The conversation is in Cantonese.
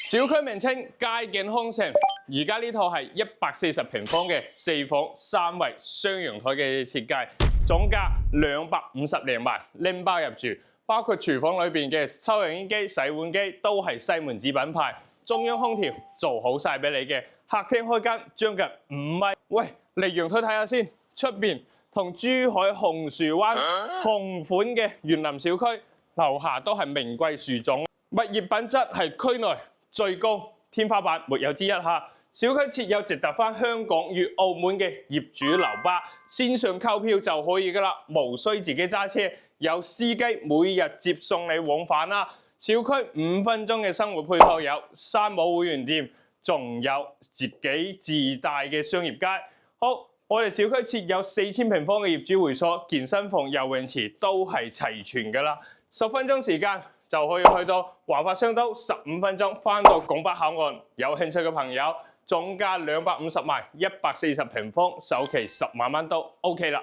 小區名稱街景康城，而家呢套係140平方嘅4房3衛雙陽台嘅設計，總價250零萬，拎包入住，包括廚房裏邊嘅抽油煙機、洗碗機都係西門子品牌，中央空調做好晒俾你嘅，客廳開間將近5米。喂，嚟陽台睇下先，出邊同珠海紅樹灣同款嘅園林小區，樓下都係名貴樹種，物業品質係區內最高，天花板沒有之一嚇。小區設有直達返香港與澳門嘅業主樓巴，線上購票就可以㗎啦，無需自己揸車，有司機每日接送你往返啦。小區5分鐘嘅生活配套有山姆會員店，仲有自己自帶嘅商業街。好，我哋小區設有4000平方嘅業主會所、健身房、游泳池都係齊全㗎啦。10分鐘時間就可以去到華發商都，15分鐘返到拱北口岸。有興趣嘅朋友，總價250萬，140平方，首期10萬蚊都 OK 啦。